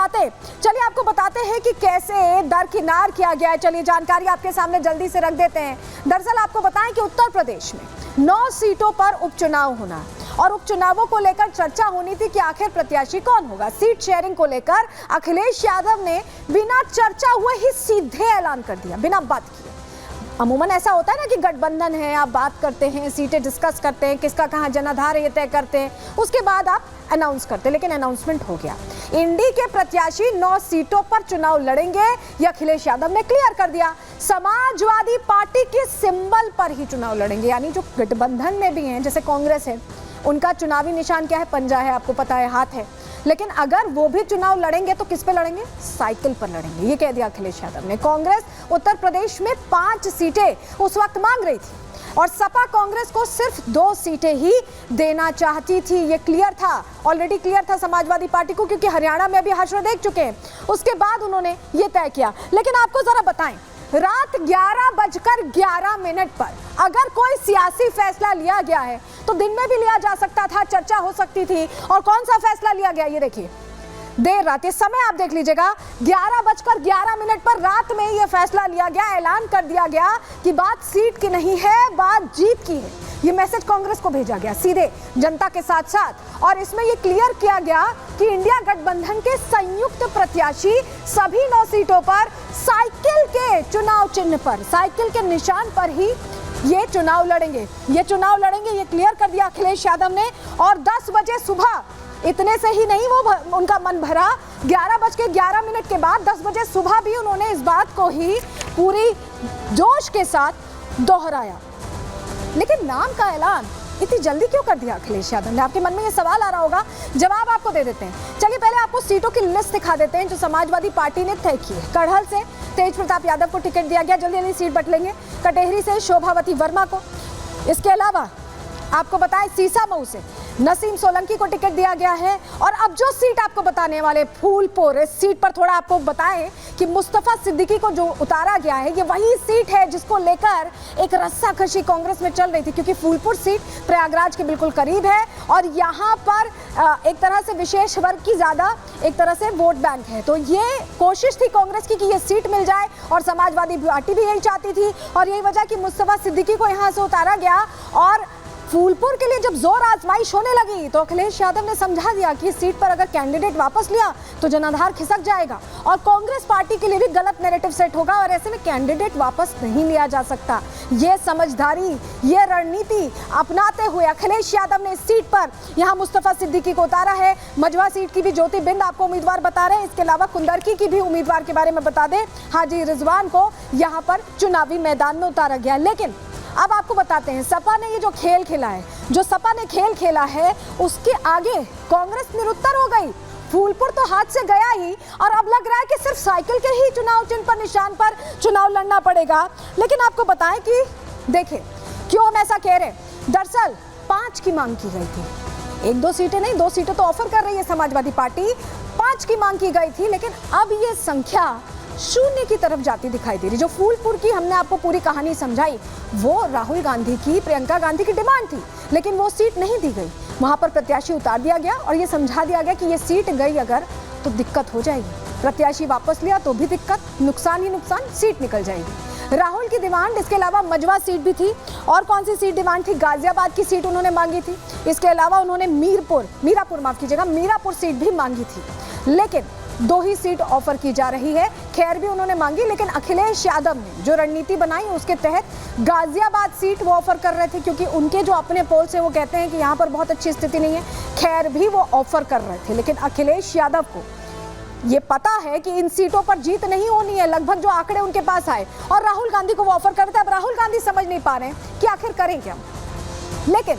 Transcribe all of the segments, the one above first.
बातें। चलिए आपको बताते हैं कि कैसे दरकिनार किया गया है। चलिए जानकारी आपके सामने जल्दी से रख देते हैं। दरअसल आपको बताएं कि उत्तर प्रदेश में 9 सीटों पर उपचुनाव होना है और उपचुनावों को लेकर चर्चा होनी थी कि आखिर प्रत्याशी कौन होगा। सीट शेयरिंग को लेकर अखिलेश यादव ने बिना चर्चा हुए ही सीधे ऐलान कर दिया, बिना बात किए। अमूमन ऐसा होता है ना कि गठबंधन है, आप बात करते हैं, सीटें डिस्कस करते हैं, किसका कहाँ जनाधार है ये तय करते हैं, उसके बाद आप अनाउंस करते हैं। लेकिन अनाउंसमेंट हो गया, इंडी के प्रत्याशी 9 सीटों पर चुनाव लड़ेंगे, ये अखिलेश यादव ने क्लियर कर दिया। समाजवादी पार्टी के सिंबल पर ही चुनाव लड़ेंगे, यानी जो गठबंधन में भी हैं, जैसे कांग्रेस है, उनका चुनावी निशान क्या है? पंजा है, आपको पता है, हाथ है। लेकिन अगर वो भी चुनाव लड़ेंगे तो किस पे लड़ेंगे? साइकिल पर लड़ेंगे, ये कह दिया अखिलेश यादव ने। कांग्रेस उत्तर प्रदेश में 5 सीटें उस वक्त मांग रही थी और सपा कांग्रेस को सिर्फ 2 सीटें ही देना चाहती थी। ये क्लियर था, ऑलरेडी क्लियर था समाजवादी पार्टी को, क्योंकि हरियाणा में भी हश्र देख चुके हैं। उसके बाद उन्होंने ये तय किया। लेकिन आपको जरा बताएं, रात 11:11 पर अगर कोई सियासी फैसला लिया गया है तो दिन में भी लिया जा सकता था, चर्चा हो सकती थी। और कौन सा फैसला लिया गया, ये देखिए, देर रात, ये समय आप देख लीजिएगा, 11:11 पर रात में ये फैसला लिया गया, ऐलान कर दिया गया कि बात सीट की नहीं है, बात जीत की है। ये मैसेज कांग्रेस को भेजा गया सीधे जनता के साथ साथ। और इसमें ये क्लियर किया गया कि इंडिया गठबंधन के संयुक्त प्रत्याशी सभी 9 सीटों पर साइकिल के चुनाव चिन्ह पर, साइकिल के निशान पर ही ये चुनाव लड़ेंगे। ये क्लियर कर दिया अखिलेश यादव ने। और 10 बजे सुबह, इतने से ही नहीं वो उनका मन भरा, 11:11 के बाद 10 बजे सुबह भी उन्होंने इस बात को ही पूरी जोश के साथ दोहराया। लेकिन नाम का ऐलान इतनी जल्दी क्यों कर दिया अखिलेश यादव ने? आपके मन में ये सवाल आ रहा होगा, जवाब आपको दे देते हैं। चलिए पहले आपको सीटों की लिस्ट दिखा देते हैं जो समाजवादी पार्टी ने तय की है। कड़हल से तेज प्रताप यादव को टिकट दिया गया, जल्दी जल्दी सीट बट लेंगे। कटेहरी से शोभावती वर्मा को। इसके अलावा आपको बताएं सीसामऊ से नसीम सोलंकी को टिकट दिया गया है। और अब जो सीट आपको बताने वाले, फूलपुर, इस सीट पर थोड़ा आपको बताएं कि मुस्तफा सिद्दीकी को जो उतारा गया है, ये वही सीट है जिसको लेकर एक रस्साकशी कांग्रेस में चल रही थी, क्योंकि फूलपुर सीट प्रयागराज के बिल्कुल करीब है और यहाँ पर एक तरह से विशेष वर्ग की ज़्यादा एक तरह से वोट बैंक है। तो ये कोशिश थी कांग्रेस की कि ये सीट मिल जाए और समाजवादी पार्टी भी यही चाहती थी और यही वजह कि मुस्तफा सिद्दीकी को यहाँ से उतारा गया। और फूलपुर के लिए जब जोर आजमाइश होने लगी तो अखिलेश यादव ने समझा दिया कि इस सीट पर अगर कैंडिडेट वापस लिया तो जनाधार खिसक जाएगा और कांग्रेस पार्टी के लिए भी गलत नैरेटिव सेट होगा और ऐसे में कैंडिडेट वापस नहीं लिया जा सकता। ये समझदारी, ये रणनीति अपनाते हुए अखिलेश यादव ने इस सीट पर यहाँ मुस्तफा सिद्दीकी को उतारा है। मझवा सीट की भी ज्योति बिंद आपको उम्मीदवार बता रहे हैं। इसके अलावा कुंदरकी की भी उम्मीदवार के बारे में बता दें, हाजी रिजवान को यहाँ पर चुनावी मैदान में उतारा गया। लेकिन अब आपको बताते हैं, सपा ने ये जो खेल खेला है, जो सपा ने खेल खेला है, उसके आगे कांग्रेस निरुत्तर हो गई। फूलपुर तो हाथ से गया ही और अब लग रहा है कि सिर्फ साइकिल के ही चुनाव चिन्ह पर, निशान पर चुनाव लड़ना पड़ेगा। लेकिन आपको बताएं कि देखिए क्यों हम ऐसा कह रहे हैं। दरअसल 5 की मांग की गई थी, 1-2 सीटें नहीं, 2 सीटें तो ऑफर कर रही है समाजवादी पार्टी, 5 की मांग की गई थी। लेकिन अब ये संख्या 0 की तरफ जाती दिखाई दे रही। जो फूलपुर की हमने आपको पूरी कहानी समझाई, वो राहुल गांधी की, प्रियंका गांधी की डिमांड थी, लेकिन वो सीट नहीं दी गई। वहां पर प्रत्याशी उतार दिया गया और ये समझा दिया गया कि ये सीट गई अगर तो दिक्कत हो जाएगी। प्रत्याशी वापस लिया तो भी दिक्कत, नुकसान ही नुकसान, सीट निकल जाएगी। राहुल की डिमांड, इसके अलावा मझवा सीट भी थी। और कौन सी सीट डिमांड थी? गाजियाबाद की सीट उन्होंने मांगी थी। इसके अलावा उन्होंने मीरापुर सीट भी मांगी थी। लेकिन 2 ही सीट ऑफर की जा रही है। खैर भी उन्होंने मांगी, लेकिन अखिलेश यादव ने जो रणनीति बनाई उसके तहत गाजियाबाद सीट वो ऑफर कर रहे थे, क्योंकि उनके जो अपने पोल्स हैं वो कहते हैं कि यहाँ पर बहुत अच्छी स्थिति नहीं है। खैर भी वो ऑफर कर रहे थे, लेकिन अखिलेश यादव को ये पता है कि इन सीटों पर जीत नहीं होनी है, लगभग जो आंकड़े उनके पास आए, और राहुल गांधी को वो ऑफर कर रहे थे। अब राहुल गांधी समझ नहीं पा रहे हैं कि आखिर करें क्या। लेकिन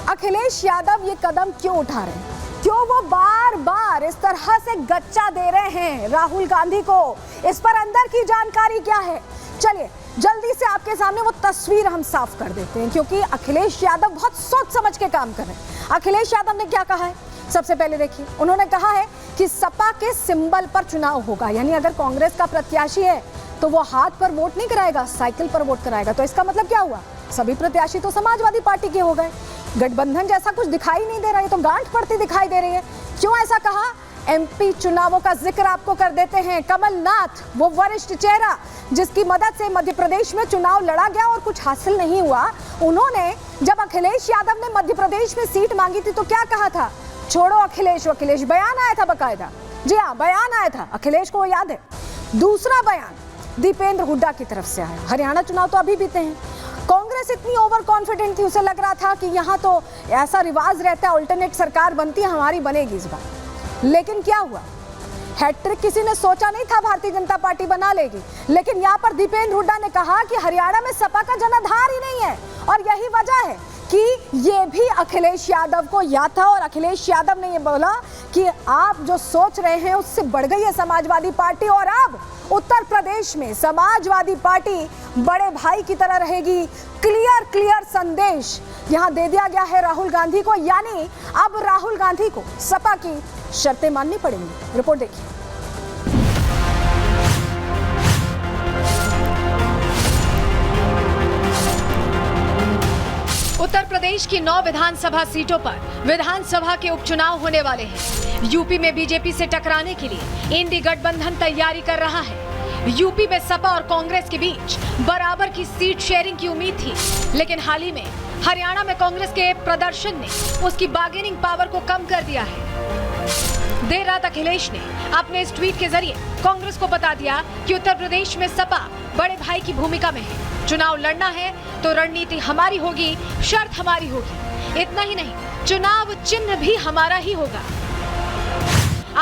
अखिलेश यादव ये कदम क्यों उठा रहे हैं, क्यों वो बार बार इस तरह से गच्चा दे रहे हैं राहुल गांधी को, इस पर अंदर की जानकारी क्या है? चलिए जल्दी से आपके सामने वो तस्वीर हम साफ कर देते हैं, क्योंकि अखिलेश यादव बहुत सोच समझ के काम कर रहे हैं। अखिलेश यादव ने क्या कहा है, सबसे पहले देखिए, उन्होंने कहा है कि सपा के सिंबल पर चुनाव होगा, यानी अगर कांग्रेस का प्रत्याशी है तो वो हाथ पर वोट नहीं कराएगा, साइकिल पर वोट कराएगा। तो इसका मतलब क्या हुआ, सभी प्रत्याशी तो समाजवादी पार्टी के हो गए, गठबंधन जैसा कुछ दिखाई नहीं दे रहा है, तो गांठ पड़ती दिखाई दे रही है। क्यों ऐसा कहा? एमपी चुनावों का जिक्र आपको कर देते हैं। कमलनाथ, वो वरिष्ठ चेहरा जिसकी मदद से मध्य प्रदेश में चुनाव लड़ा गया और कुछ हासिल नहीं हुआ, उन्होंने जब अखिलेश यादव ने मध्य प्रदेश में सीट मांगी थी तो क्या कहा था? छोड़ो अखिलेश अखिलेश, बयान आया था बकायदा। जी हाँ, बयान आया था, अखिलेश को याद है। दूसरा बयान दीपेंद्र हुड्डा की तरफ से आया। हरियाणा चुनाव तो अभी बीते हैं। कांग्रेस इतनी ओवर कॉन्फिडेंट थी, उसे लग रहा था कि यहाँ तो ऐसा रिवाज रहता है, अल्टरनेट सरकार बनती है, हमारी बनेगी इस बार। लेकिन क्या हुआ? हैट्रिक किसी ने सोचा नहीं था भारतीय जनता पार्टी बना लेगी, लेकिन यहाँ पर दीपेंद्र हुड्डा ने कहा कि हरियाणा में सपा का जनाधार ही नहीं है। और यही वजह है कि ये भी अखिलेश यादव को याद था और अखिलेश यादव ने ये बोला कि आप जो सोच रहे हैं उससे बढ़ गई है समाजवादी पार्टी, और अब उत्तर प्रदेश में समाजवादी पार्टी बड़े भाई की तरह रहेगी। क्लियर संदेश यहां दे दिया गया है राहुल गांधी को, यानी अब राहुल गांधी को सपा की शर्तें माननी पड़ेंगी। रिपोर्ट देखिए। उत्तर प्रदेश की 9 विधानसभा सीटों पर विधानसभा के उपचुनाव होने वाले हैं। यूपी में बीजेपी से टकराने के लिए इंडी गठबंधन तैयारी कर रहा है। यूपी में सपा और कांग्रेस के बीच बराबर की सीट शेयरिंग की उम्मीद थी, लेकिन हाल ही में हरियाणा में कांग्रेस के प्रदर्शन ने उसकी बार्गेनिंग पावर को कम कर दिया है। देर रात अखिलेश ने अपने इस ट्वीट के जरिए कांग्रेस को बता दिया कि उत्तर प्रदेश में सपा बड़े भाई की भूमिका में है। चुनाव लड़ना है तो रणनीति हमारी होगी, शर्त हमारी होगी। इतना ही नहीं, चुनाव चिन्ह भी हमारा ही होगा।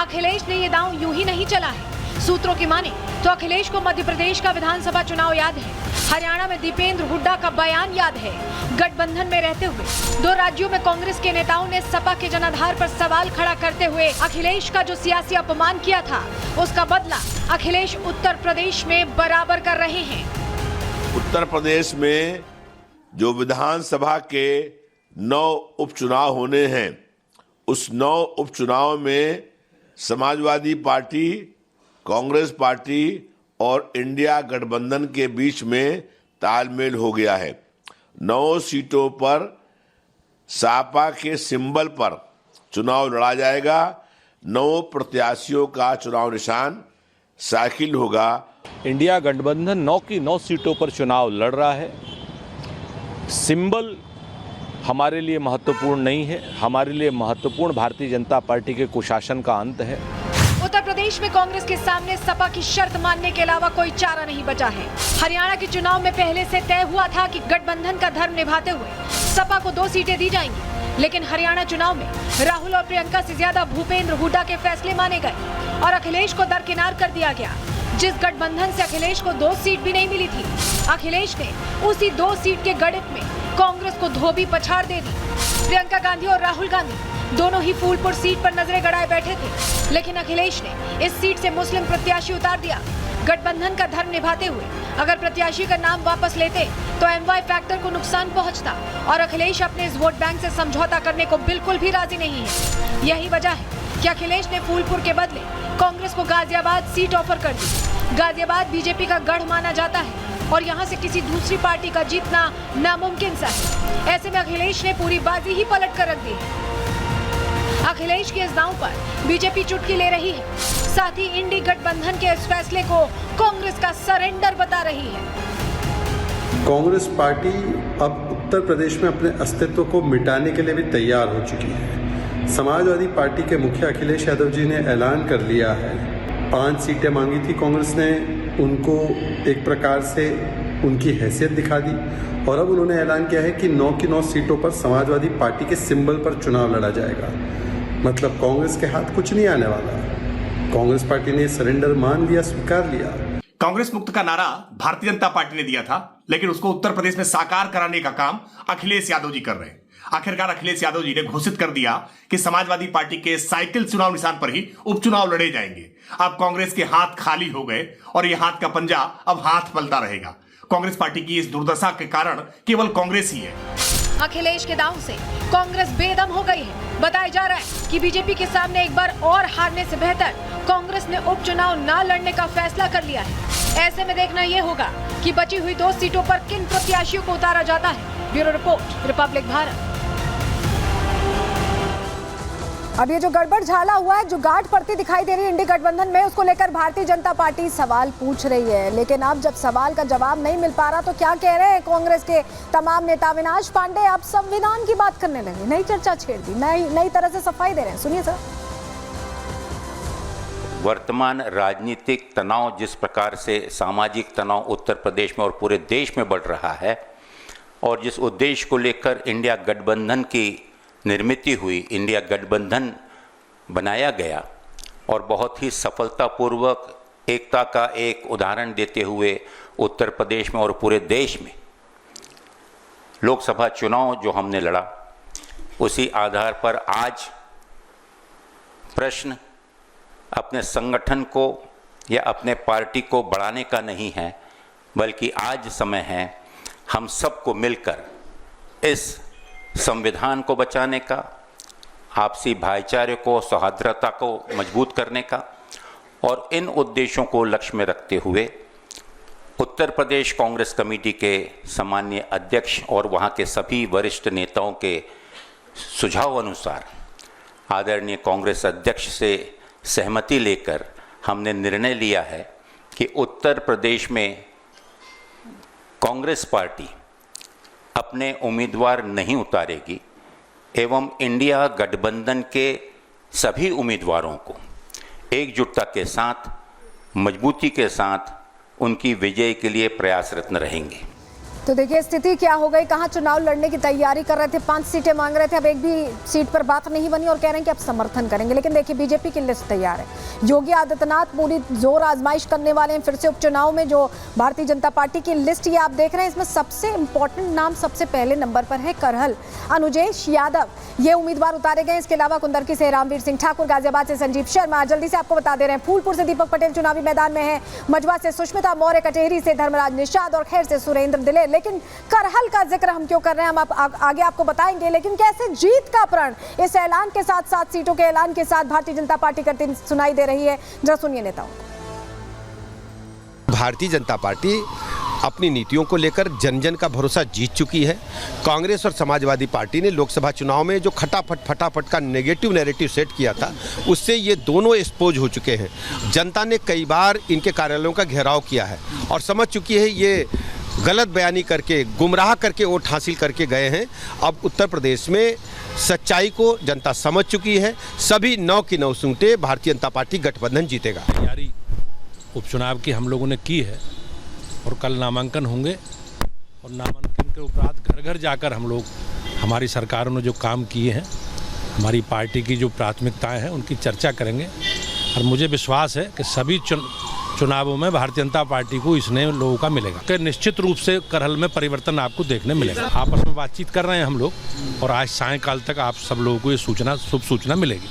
अखिलेश ने ये दांव यूं ही नहीं चला है। सूत्रों की माने तो अखिलेश को मध्य प्रदेश का विधानसभा चुनाव याद है, हरियाणा में दीपेंद्र हुड्डा का बयान याद है। गठबंधन में रहते हुए 2 राज्यों में कांग्रेस के नेताओं ने सपा के जनाधार पर सवाल खड़ा करते हुए अखिलेश का जो सियासी अपमान किया था, उसका बदला अखिलेश उत्तर प्रदेश में बराबर कर रहे हैं। उत्तर प्रदेश में जो विधानसभा के 9 उपचुनाव होने हैं, उस 9 उपचुनाव में समाजवादी पार्टी, कांग्रेस पार्टी और इंडिया गठबंधन के बीच में तालमेल हो गया है। 9 सीटों पर सपा के सिंबल पर चुनाव लड़ा जाएगा। 9 प्रत्याशियों का चुनाव निशान साइकिल होगा। इंडिया गठबंधन 9 की 9 सीटों पर चुनाव लड़ रहा है। सिंबल हमारे लिए महत्वपूर्ण नहीं है, हमारे लिए महत्वपूर्ण भारतीय जनता पार्टी के कुशासन का अंत है। उत्तर प्रदेश में कांग्रेस के सामने सपा की शर्त मानने के अलावा कोई चारा नहीं बचा है। हरियाणा के चुनाव में पहले से तय हुआ था कि गठबंधन का धर्म निभाते हुए सपा को 2 सीटें दी जाएंगी, लेकिन हरियाणा चुनाव में राहुल और प्रियंका से ज्यादा भूपेंद्र हुड्डा के फैसले माने गए और अखिलेश को दरकिनार कर दिया गया। जिस गठबंधन से अखिलेश को 2 सीट भी नहीं मिली थी, अखिलेश ने उसी 2 सीट के गणित में कांग्रेस को धोबी पछाड़ दे दी। प्रियंका गांधी और राहुल गांधी दोनों ही फूलपुर सीट पर नजरें गड़ाए बैठे थे, लेकिन अखिलेश ने इस सीट से मुस्लिम प्रत्याशी उतार दिया। गठबंधन का धर्म निभाते हुए अगर प्रत्याशी का नाम वापस लेते तो एमवाई फैक्टर को नुकसान पहुंचता और अखिलेश अपने इस वोट बैंक से समझौता करने को बिल्कुल भी राजी नहीं है। यही वजह है कि अखिलेश ने फूलपुर के बदले कांग्रेस को गाजियाबाद सीट ऑफर कर दी। गाजियाबाद बीजेपी का गढ़ माना जाता है और यहाँ से किसी दूसरी पार्टी का जीतना नामुमकिन सा है। ऐसे में अखिलेश ने पूरी बाजी ही पलट कर रख दी है। अखिलेश के इस दांव पर बीजेपी चुटकी ले रही है, साथ ही इंडी गठबंधन के इस फैसले को कांग्रेस का सरेंडर बता रही है। कांग्रेस पार्टी अब उत्तर प्रदेश में अपने अस्तित्व को मिटाने के लिए भी तैयार हो चुकी है। समाजवादी पार्टी के मुखिया अखिलेश यादव जी ने ऐलान कर लिया है, 5 सीटें मांगी थी कांग्रेस ने, उनको एक प्रकार से उनकी हैसियत दिखा दी और अब उन्होंने ऐलान किया है कि 9 की 9 सीटों पर समाजवादी पार्टी के सिंबल पर चुनाव लड़ा जाएगा। मतलब कांग्रेस के हाथ कुछ नहीं आने वाला। कांग्रेस पार्टी ने सरेंडर मान लिया, स्वीकार लिया। कांग्रेस मुक्त का नारा भारतीय जनता पार्टी ने दिया था, लेकिन उसको उत्तर प्रदेश में साकार कराने का काम अखिलेश यादव जी कर रहे हैं। आखिरकार अखिलेश यादव जी ने घोषित कर दिया कि समाजवादी पार्टी के साइकिल चुनाव निशान पर ही उपचुनाव लड़े जाएंगे। अब कांग्रेस के हाथ खाली हो गए और ये हाथ का पंजा अब हाथ पलता रहेगा। कांग्रेस पार्टी की इस दुर्दशा के कारण केवल कांग्रेस ही है। अखिलेश के दांव से कांग्रेस बेदम हो गई है। बताया जा रहा है कि बीजेपी के सामने एक बार और हारने से बेहतर कांग्रेस ने उपचुनाव न लड़ने का फैसला कर लिया है। ऐसे में देखना यह होगा कि बची हुई 2 सीटों पर किन प्रत्याशियों को उतारा जाता है। Bureau report, Republic Bharat. अब ये जो गड़बड़ झाला हुआ है, जो गांठ पड़ती दिखाई दे रही है इंडी गठबंधन में, उसको लेकर भारतीय जनता पार्टी सवाल पूछ रही है। लेकिन अब जब सवाल का जवाब नहीं मिल पा रहा तो क्या कह रहे हैं कांग्रेस के तमाम नेता? अविनाश पांडे अब संविधान की बात करने लगे, नई चर्चा छेड़ दी, नई तरह से सफाई दे रहे हैं। सुनिए सर। वर्तमान राजनीतिक तनाव, जिस प्रकार से सामाजिक तनाव उत्तर प्रदेश में और पूरे देश में बढ़ रहा है, और जिस उद्देश्य को लेकर इंडिया गठबंधन की निर्मित हुई, इंडिया गठबंधन बनाया गया और बहुत ही सफलतापूर्वक एकता का एक उदाहरण देते हुए उत्तर प्रदेश में और पूरे देश में लोकसभा चुनाव जो हमने लड़ा, उसी आधार पर आज प्रश्न अपने संगठन को या अपने पार्टी को बढ़ाने का नहीं है, बल्कि आज समय है हम सबको मिलकर इस संविधान को बचाने का, आपसी भाईचारे को, सौहार्दता को मजबूत करने का, और इन उद्देश्यों को लक्ष्य में रखते हुए उत्तर प्रदेश कांग्रेस कमेटी के सम्माननीय अध्यक्ष और वहां के सभी वरिष्ठ नेताओं के सुझाव अनुसार आदरणीय कांग्रेस अध्यक्ष से सहमति लेकर हमने निर्णय लिया है कि उत्तर प्रदेश में कांग्रेस पार्टी अपने उम्मीदवार नहीं उतारेगी एवं इंडिया गठबंधन के सभी उम्मीदवारों को एकजुटता के साथ, मजबूती के साथ उनकी विजय के लिए प्रयासरत रहेंगे। तो देखिए स्थिति क्या हो गई, कहां चुनाव लड़ने की तैयारी कर रहे थे, 5 सीटें मांग रहे थे, अब एक भी सीट पर बात नहीं बनी और कह रहे हैं कि अब समर्थन करेंगे। लेकिन देखिए बीजेपी की लिस्ट तैयार है, योगी आदित्यनाथ पूरी जोर आजमाइश करने वाले हैं फिर से उपचुनाव में। जो भारतीय जनता पार्टी की लिस्ट ये आप देख रहे हैं, इसमें सबसे इंपॉर्टेंट नाम सबसे पहले नंबर पर है करहल अनुजेश यादव, ये उम्मीदवार उतारे गए। इसके अलावा कुंदरकी से रामवीर सिंह ठाकुर, गाजियाबाद से संजीव शर्मा, जल्दी से आपको बता दे रहे हैं फूलपुर से दीपक पटेल चुनावी मैदान में है, मजवा से सुष्मिता मौर्य, कटेहरी से धर्मराज निषाद और खैर से सुरेंद्र दिलेर। लेकिन करहल का जिक्र हम क्यों कर रहे हैं, हम आगे आपको बताएंगे। लेकिन कैसे जीत का प्रण इस ऐलान के साथ, 7 सीटों के ऐलान के साथ भारतीय जनता पार्टी करती सुनाई दे रही है, जरा सुनिए नेताओं। भारतीय जनता पार्टी अपनी नीतियों को लेकर जन जन का भरोसा जीत चुकी है। कांग्रेस और समाजवादी पार्टी ने लोकसभा चुनाव में जो फटाफट का नेगेटिव नैरेटिव सेट किया था, उससे ये दोनों एक्सपोज हो चुके हैं। जनता ने कई बार इनके कार्यालयों का घेराव किया है और समझ चुकी है ये गलत बयानी करके, गुमराह करके वोट हासिल करके गए हैं। अब उत्तर प्रदेश में सच्चाई को जनता समझ चुकी है। सभी 9 की 9 सीटें भारतीय जनता पार्टी गठबंधन जीतेगा। तैयारी उपचुनाव की हम लोगों ने की है और कल नामांकन होंगे और नामांकन के उपरांत घर घर जाकर हम लोग, हमारी सरकारों ने जो काम किए हैं, हमारी पार्टी की जो प्राथमिकताएं हैं, उनकी चर्चा करेंगे। और मुझे विश्वास है कि सभी चुनावों में भारतीय जनता पार्टी को इसने लोगों का मिलेगा कि निश्चित रूप से करहल में परिवर्तन आपको देखने मिलेगा। आपस में बातचीत कर रहे हैं हम लोग और आज सायंकाल तक आप सब लोगों को ये शुभ सूचना मिलेगी।